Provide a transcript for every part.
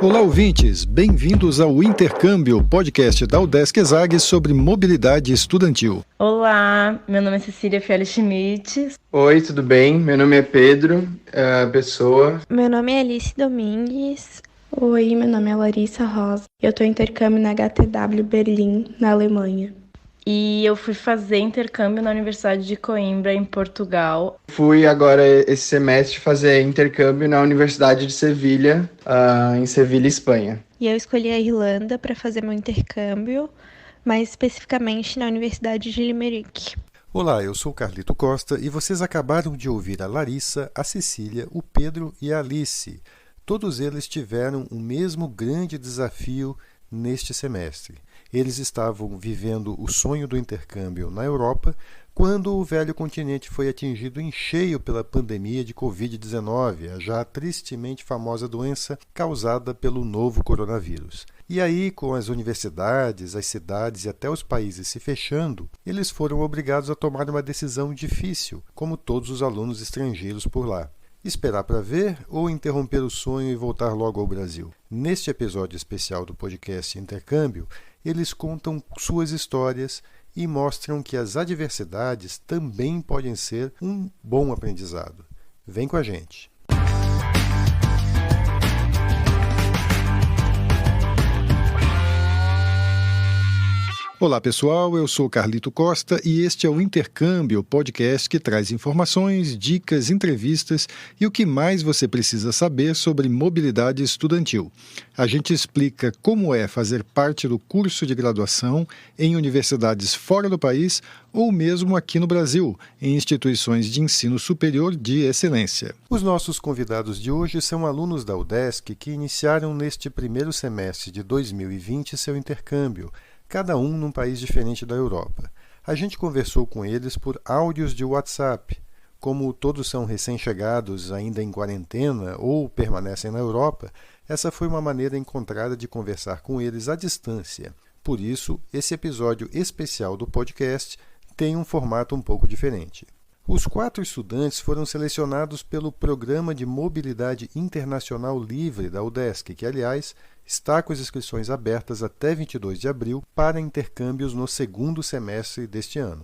Olá, ouvintes! Bem-vindos ao Intercâmbio, podcast da UDESC ESAG sobre mobilidade estudantil. Olá, meu nome é Cecília Fialho Schmidt. Oi, tudo bem? Meu nome é Pedro Pessoa. Meu nome é Alice Domingues. Oi, meu nome é Larissa Rosa. Eu estou em intercâmbio na HTW Berlim, na Alemanha. E eu fui fazer intercâmbio na Universidade de Coimbra, em Portugal. Fui agora esse semestre fazer intercâmbio na Universidade de Sevilha, em Sevilha, Espanha. E eu escolhi a Irlanda para fazer meu intercâmbio, mais especificamente na Universidade de Limerick. Olá, eu sou Carlito Costa e vocês acabaram de ouvir a Larissa, a Cecília, o Pedro e a Alice. Todos eles tiveram o mesmo grande desafio neste semestre. Eles estavam vivendo o sonho do intercâmbio na Europa quando o velho continente foi atingido em cheio pela pandemia de Covid-19, a já tristemente famosa doença causada pelo novo coronavírus. E aí, com as universidades, as cidades e até os países se fechando, eles foram obrigados a tomar uma decisão difícil, como todos os alunos estrangeiros por lá. Esperar para ver ou interromper o sonho e voltar logo ao Brasil? Neste episódio especial do podcast Intercâmbio, eles contam suas histórias e mostram que as adversidades também podem ser um bom aprendizado. Vem com a gente! Olá pessoal, eu sou Carlito Costa e este é o Intercâmbio, podcast que traz informações, dicas, entrevistas e o que mais você precisa saber sobre mobilidade estudantil. A gente explica como é fazer parte do curso de graduação em universidades fora do país ou mesmo aqui no Brasil, em instituições de ensino superior de excelência. Os nossos convidados de hoje são alunos da UDESC que iniciaram neste primeiro semestre de 2020 seu intercâmbio, cada um num país diferente da Europa. A gente conversou com eles por áudios de WhatsApp. Como todos são recém-chegados ainda em quarentena ou permanecem na Europa, essa foi uma maneira encontrada de conversar com eles à distância. Por isso, esse episódio especial do podcast tem um formato um pouco diferente. Os 4 estudantes foram selecionados pelo Programa de Mobilidade Internacional Livre da UDESC, que, aliás, está com as inscrições abertas até 22 de abril para intercâmbios no segundo semestre deste ano.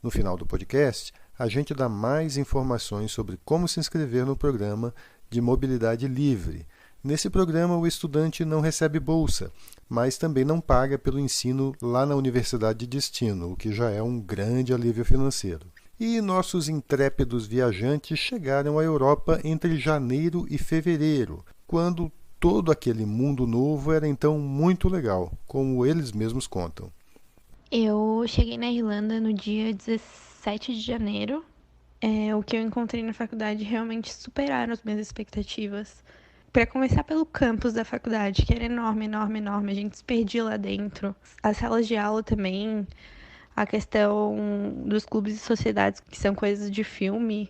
No final do podcast, a gente dá mais informações sobre como se inscrever no Programa de Mobilidade Livre. Nesse programa, o estudante não recebe bolsa, mas também não paga pelo ensino lá na universidade de destino, o que já é um grande alívio financeiro. E nossos intrépidos viajantes chegaram à Europa entre janeiro e fevereiro, quando todo aquele mundo novo era então muito legal, como eles mesmos contam. Eu cheguei na Irlanda no dia 17 de janeiro. O que eu encontrei na faculdade realmente superaram as minhas expectativas. Para começar pelo campus da faculdade, que era enorme, enorme, enorme. A gente se perdia lá dentro. As salas de aula também, a questão dos clubes e sociedades, que são coisas de filme,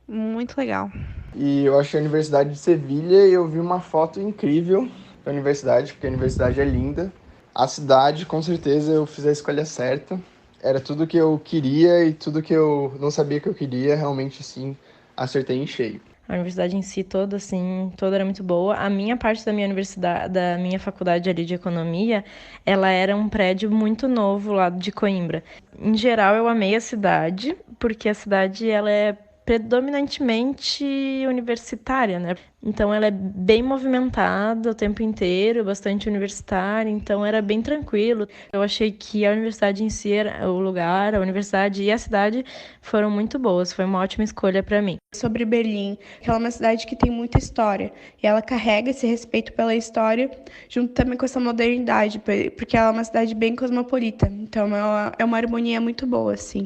muito legal. E eu achei a Universidade de Sevilha e eu vi uma foto incrível da universidade, porque a universidade é linda. A cidade, com certeza, eu fiz a escolha certa. Era tudo que eu queria e tudo que eu não sabia que eu queria, realmente, sim, acertei em cheio. A universidade em si toda era muito boa. A minha parte da minha universidade, da minha faculdade ali de economia, ela era um prédio muito novo lá de Coimbra. Em geral, eu amei a cidade, porque a cidade ela é predominantemente universitária, né? Então ela é bem movimentada o tempo inteiro, bastante universitária, então era bem tranquilo. Eu achei que a universidade em si, o lugar, a universidade e a cidade foram muito boas, foi uma ótima escolha para mim. Sobre Berlim, que ela é uma cidade que tem muita história, e ela carrega esse respeito pela história, junto também com essa modernidade, porque ela é uma cidade bem cosmopolita, então é uma harmonia muito boa, assim.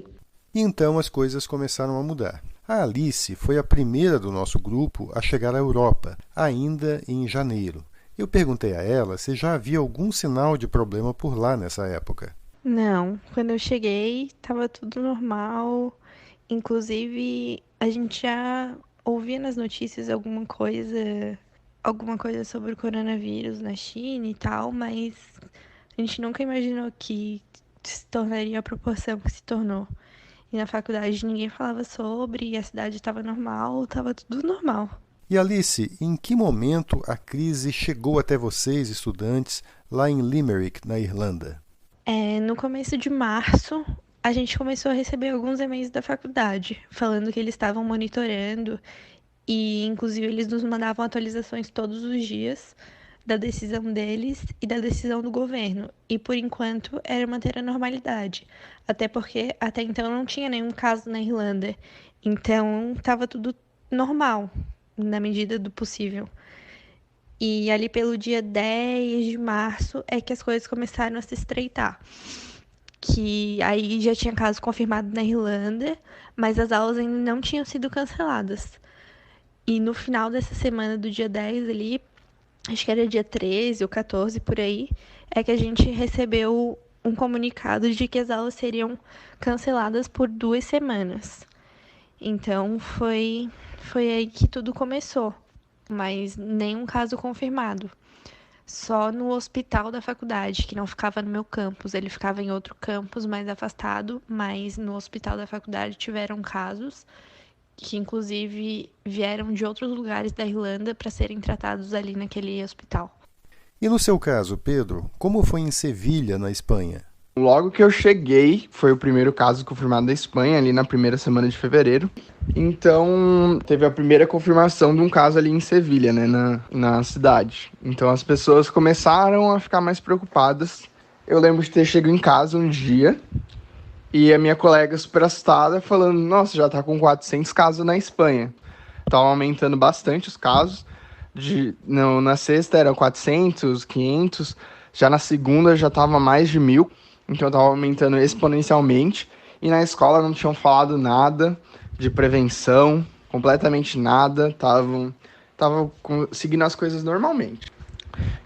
E então as coisas começaram a mudar. A Alice foi a primeira do nosso grupo a chegar à Europa, ainda em janeiro. Eu perguntei a ela se já havia algum sinal de problema por lá nessa época. Não, quando eu cheguei, estava tudo normal. Inclusive, a gente já ouvia nas notícias alguma coisa sobre o coronavírus na China e tal, mas a gente nunca imaginou que se tornaria a proporção que se tornou. E na faculdade ninguém falava sobre, a cidade estava normal, estava tudo normal. E Alice, em que momento a crise chegou até vocês, estudantes, lá em Limerick, na Irlanda? No começo de março, a gente começou a receber alguns e-mails da faculdade, falando que eles estavam monitorando e, inclusive, eles nos mandavam atualizações todos os dias da decisão deles e da decisão do governo. E, por enquanto, era manter a normalidade, até porque até então não tinha nenhum caso na Irlanda. Então, estava tudo normal, na medida do possível. E ali pelo dia 10 de março é que as coisas começaram a se estreitar. Que aí já tinha caso confirmado na Irlanda, mas as aulas ainda não tinham sido canceladas. E no final dessa semana do dia 10 ali, acho que era dia 13 ou 14 por aí, é que a gente recebeu um comunicado de que as aulas seriam canceladas por 2 semanas. Então foi aí que tudo começou, mas nenhum caso confirmado. Só no hospital da faculdade, que não ficava no meu campus, ele ficava em outro campus mais afastado, mas no hospital da faculdade tiveram casos que inclusive vieram de outros lugares da Irlanda para serem tratados ali naquele hospital. E no seu caso, Pedro, como foi em Sevilha, na Espanha? Logo que eu cheguei, foi o primeiro caso confirmado da Espanha, ali na primeira semana de fevereiro. Então, teve a primeira confirmação de um caso ali em Sevilha, né, na cidade. Então, as pessoas começaram a ficar mais preocupadas. Eu lembro de ter chegado em casa um dia e a minha colega super assustada falando, nossa, já tá com 400 casos na Espanha. Tava aumentando bastante os casos. Na sexta eram 400, 500, já na segunda já tava mais de 1.000. Então estava aumentando exponencialmente. E na escola não tinham falado nada de prevenção, completamente nada. Estavam seguindo as coisas normalmente.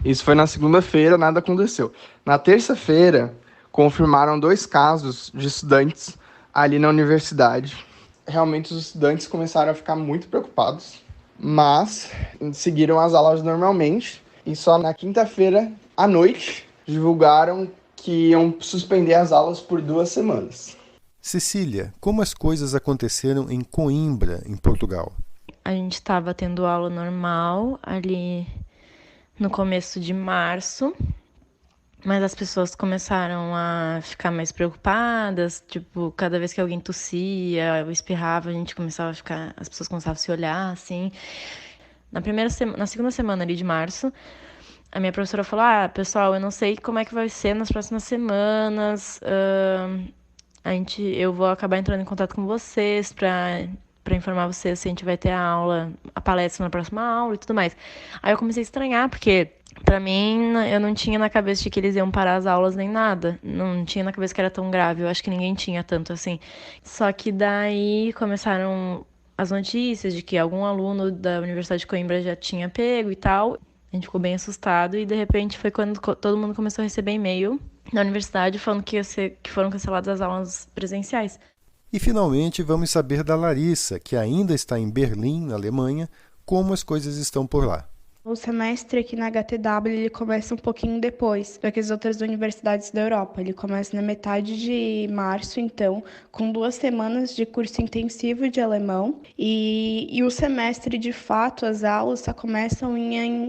Isso foi na segunda-feira, nada aconteceu. Na terça-feira, confirmaram 2 casos de estudantes ali na universidade. Realmente os estudantes começaram a ficar muito preocupados, mas seguiram as aulas normalmente. E só na quinta-feira à noite divulgaram que iam suspender as aulas por 2 semanas. Cecília, como as coisas aconteceram em Coimbra, em Portugal? A gente estava tendo aula normal ali no começo de março, mas as pessoas começaram a ficar mais preocupadas, tipo, cada vez que alguém tossia ou espirrava, as pessoas começavam a se olhar, assim. Na segunda semana ali de março, a minha professora falou, pessoal, eu não sei como é que vai ser nas próximas semanas, eu vou acabar entrando em contato com vocês para informar vocês se a gente vai ter a palestra na próxima aula e tudo mais. Aí eu comecei a estranhar, porque pra mim eu não tinha na cabeça de que eles iam parar as aulas nem nada, não tinha na cabeça que era tão grave, eu acho que ninguém tinha tanto assim. Só que daí começaram as notícias de que algum aluno da Universidade de Coimbra já tinha pego e tal. A gente ficou bem assustado e, de repente, foi quando todo mundo começou a receber e-mail da universidade falando que foram canceladas as aulas presenciais. E, finalmente, vamos saber da Larissa, que ainda está em Berlim, na Alemanha, como as coisas estão por lá. O semestre aqui na HTW ele começa um pouquinho depois do que as outras universidades da Europa. Ele começa na metade de março, então, com 2 semanas de curso intensivo de alemão. E o semestre, de fato, as aulas só começam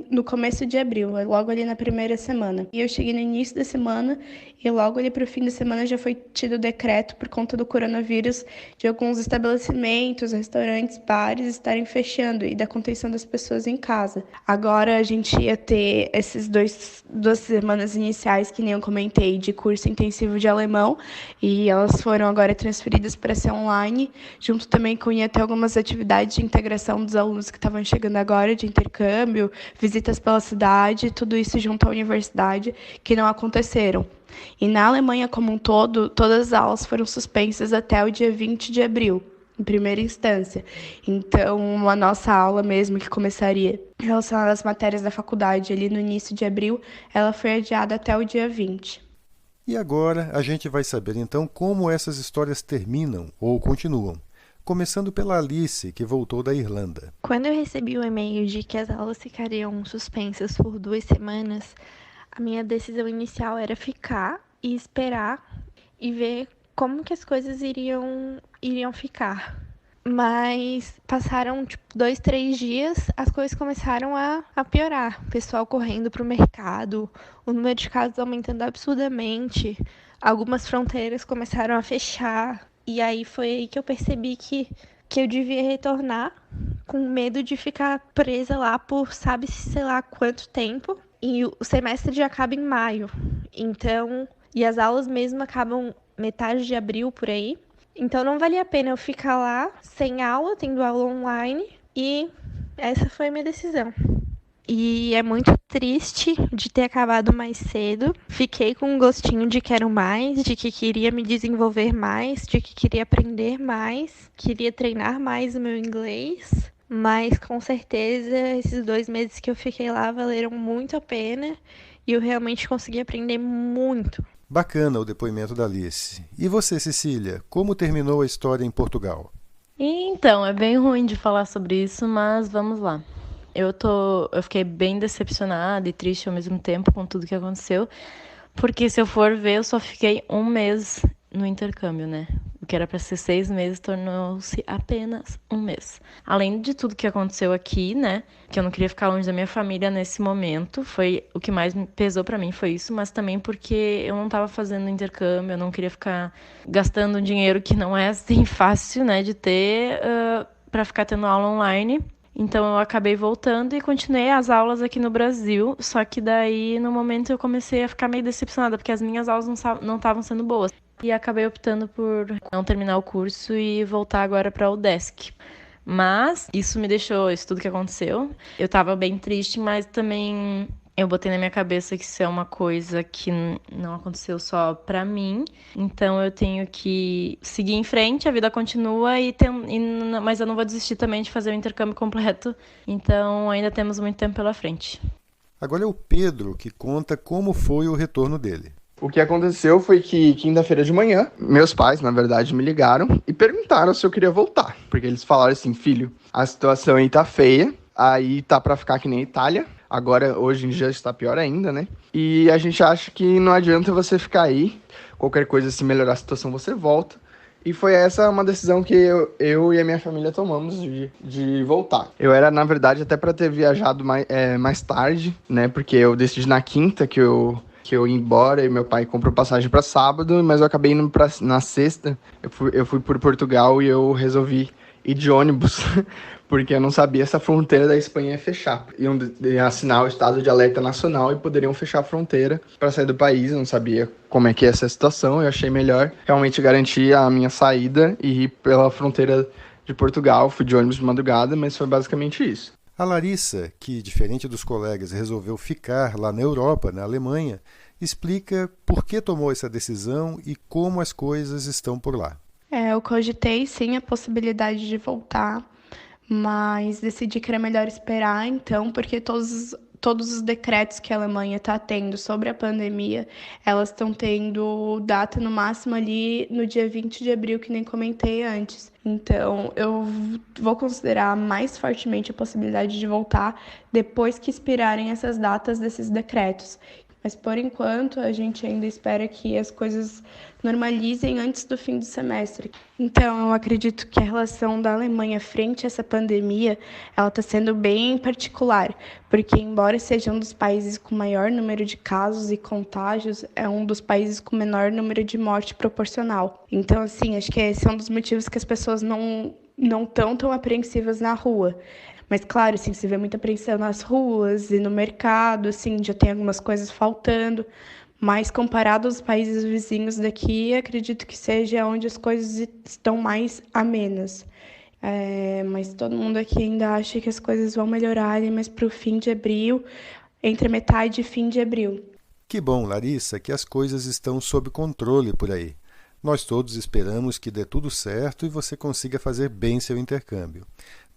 no começo de abril, logo ali na primeira semana. E eu cheguei no início da semana e logo ali para o fim da semana já foi tido o decreto por conta do coronavírus de alguns estabelecimentos, restaurantes, bares estarem fechando e da contenção das pessoas em casa. Agora a gente ia ter esses 2 semanas iniciais, que nem eu comentei, de curso intensivo de alemão, e elas foram agora transferidas para ser online, junto também com ia ter algumas atividades de integração dos alunos que estavam chegando agora, de intercâmbio, visitas pela cidade, tudo isso junto à universidade, que não aconteceram. E na Alemanha como um todo, todas as aulas foram suspensas até o dia 20 de abril. Em primeira instância. Então, a nossa aula mesmo, que começaria relacionada às matérias da faculdade ali no início de abril, ela foi adiada até o dia 20. E agora a gente vai saber então como essas histórias terminam ou continuam. Começando pela Alice, que voltou da Irlanda. Quando eu recebi o e-mail de que as aulas ficariam suspensas por 2 semanas, a minha decisão inicial era ficar e esperar e ver como que as coisas iriam ficar. Mas passaram, 2, 3 dias, as coisas começaram a piorar. O pessoal correndo pro mercado, o número de casos aumentando absurdamente, algumas fronteiras começaram a fechar. E aí foi aí que eu percebi que eu devia retornar, com medo de ficar presa lá por sabe-se sei lá quanto tempo. E o semestre já acaba em maio. Então, e as aulas mesmo acabam metade de abril por aí. Então não valia a pena eu ficar lá sem aula, tendo aula online, e essa foi a minha decisão. E é muito triste de ter acabado mais cedo. Fiquei com um gostinho de quero mais, de que queria me desenvolver mais, de que queria aprender mais, queria treinar mais o meu inglês. Mas com certeza esses 2 meses que eu fiquei lá valeram muito a pena e eu realmente consegui aprender muito. Bacana o depoimento da Alice. E você, Cecília, como terminou a história em Portugal? Então, é bem ruim de falar sobre isso, mas vamos lá. Eu fiquei bem decepcionada e triste ao mesmo tempo com tudo que aconteceu, porque se eu for ver, eu só fiquei 1 mês no intercâmbio, né? O que era para ser 6 meses tornou-se apenas 1 mês. Além de tudo que aconteceu aqui, né? Que eu não queria ficar longe da minha família nesse momento. Foi o que mais me pesou para mim foi isso, mas também porque eu não estava fazendo intercâmbio, eu não queria ficar gastando um dinheiro que não é assim fácil, né? De ter para ficar tendo aula online. Então eu acabei voltando e continuei as aulas aqui no Brasil, só que daí no momento eu comecei a ficar meio decepcionada, porque as minhas aulas não estavam sendo boas. E acabei optando por não terminar o curso e voltar agora para o UDESC. Mas isso tudo que aconteceu. Eu estava bem triste, mas também eu botei na minha cabeça que isso é uma coisa que não aconteceu só pra mim. Então eu tenho que seguir em frente, a vida continua, mas eu não vou desistir também de fazer o intercâmbio completo. Então ainda temos muito tempo pela frente. Agora é o Pedro que conta como foi o retorno dele. O que aconteceu foi que quinta-feira de manhã, meus pais, na verdade, me ligaram e perguntaram se eu queria voltar. Porque eles falaram assim, filho, a situação aí tá feia, aí tá pra ficar que nem a Itália. Agora, hoje em dia, está pior ainda, né? E a gente acha que não adianta você ficar aí. Qualquer coisa, se melhorar a situação, você volta. E foi essa uma decisão que eu e a minha família tomamos de voltar. Eu era, na verdade, até para ter viajado mais tarde, né? Porque eu decidi na quinta que eu ia embora e meu pai comprou passagem para sábado, mas eu acabei indo na sexta. Eu fui por Portugal e eu resolvi ir de ônibus, porque eu não sabia se a fronteira da Espanha ia fechar. Iam assinar o estado de alerta nacional e poderiam fechar a fronteira para sair do país. Eu não sabia como é que ia essa situação. Eu achei melhor realmente garantir a minha saída e ir pela fronteira de Portugal. Fui de ônibus de madrugada, mas foi basicamente isso. A Larissa, que diferente dos colegas resolveu ficar lá na Europa, na Alemanha, explica por que tomou essa decisão e como as coisas estão por lá. Eu cogitei sim a possibilidade de voltar, mas decidi que era melhor esperar então, porque todos os decretos que a Alemanha está tendo sobre a pandemia, elas estão tendo data no máximo ali no dia 20 de abril, que nem comentei antes. Então, eu vou considerar mais fortemente a possibilidade de voltar depois que expirarem essas datas desses decretos. Mas, por enquanto, a gente ainda espera que as coisas normalizem antes do fim do semestre. Então, eu acredito que a relação da Alemanha frente a essa pandemia, ela está sendo bem particular, porque, embora seja um dos países com maior número de casos e contágios, é um dos países com menor número de morte proporcional. Então, assim, acho que esse é um dos motivos que as pessoas não estão tão apreensivas na rua. Mas, claro, assim, se vê muita apreensão nas ruas e no mercado, assim, já tem algumas coisas faltando. Mas, comparado aos países vizinhos daqui, acredito que seja onde as coisas estão mais amenas. Mas todo mundo aqui ainda acha que as coisas vão melhorar, mas para o fim de abril, entre metade e fim de abril. Que bom, Larissa, que as coisas estão sob controle por aí. Nós todos esperamos que dê tudo certo e você consiga fazer bem seu intercâmbio.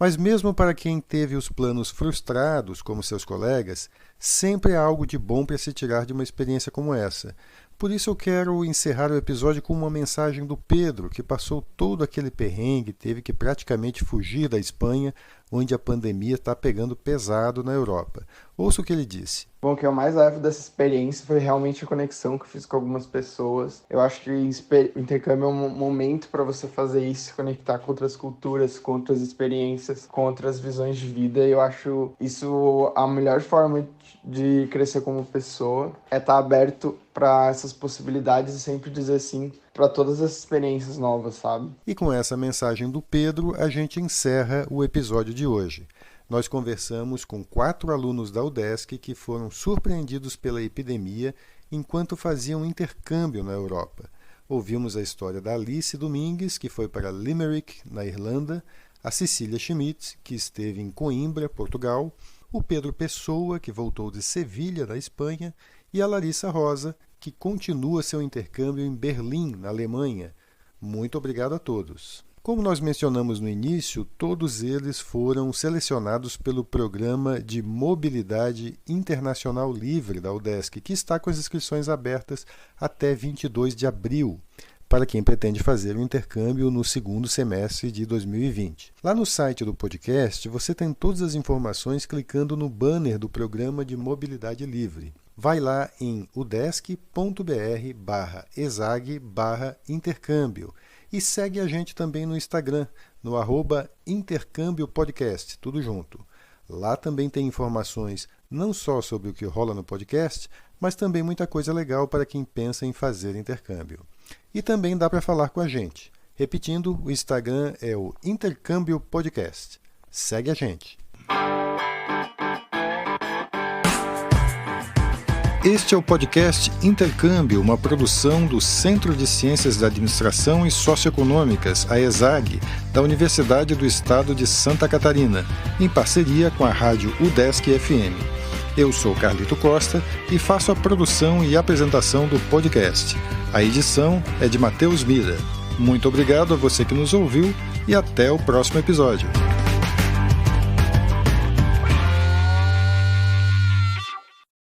Mas mesmo para quem teve os planos frustrados, como seus colegas, sempre há algo de bom para se tirar de uma experiência como essa. Por isso eu quero encerrar o episódio com uma mensagem do Pedro, que passou todo aquele perrengue, teve que praticamente fugir da Espanha, onde a pandemia está pegando pesado na Europa. Ouça o que ele disse. Bom, o que eu mais levo dessa experiência foi realmente a conexão que eu fiz com algumas pessoas. Eu acho que o intercâmbio é um momento para você fazer isso, se conectar com outras culturas, com outras experiências, com outras visões de vida. E eu acho isso a melhor forma de crescer como pessoa, é estar aberto para essas possibilidades e sempre dizer sim para todas as experiências novas, sabe? E com essa mensagem do Pedro, a gente encerra o episódio de hoje. Nós conversamos com 4 alunos da UDESC que foram surpreendidos pela epidemia enquanto faziam intercâmbio na Europa. Ouvimos a história da Alice Domingues, que foi para Limerick, na Irlanda, a Cecília Schmidt, que esteve em Coimbra, Portugal, o Pedro Pessoa, que voltou de Sevilha, da Espanha, e a Larissa Rosa, que continua seu intercâmbio em Berlim, na Alemanha. Muito obrigado a todos. Como nós mencionamos no início, todos eles foram selecionados pelo Programa de Mobilidade Internacional Livre da UDESC, que está com as inscrições abertas até 22 de abril, para quem pretende fazer o intercâmbio no segundo semestre de 2020. Lá no site do podcast, você tem todas as informações clicando no banner do Programa de Mobilidade Livre. Vai lá em udesc.br/exag/intercâmbio e segue a gente também no Instagram, no @intercâmbiopodcast, tudo junto. Lá também tem informações não só sobre o que rola no podcast, mas também muita coisa legal para quem pensa em fazer intercâmbio. E também dá para falar com a gente. Repetindo, o Instagram é o Intercâmbio Podcast. Segue a gente. Este é o podcast Intercâmbio, uma produção do Centro de Ciências da Administração e Socioeconômicas, a ESAG, da Universidade do Estado de Santa Catarina, em parceria com a rádio UDESC FM. Eu sou Carlito Costa e faço a produção e apresentação do podcast. A edição é de Matheus Mira. Muito obrigado a você que nos ouviu e até o próximo episódio.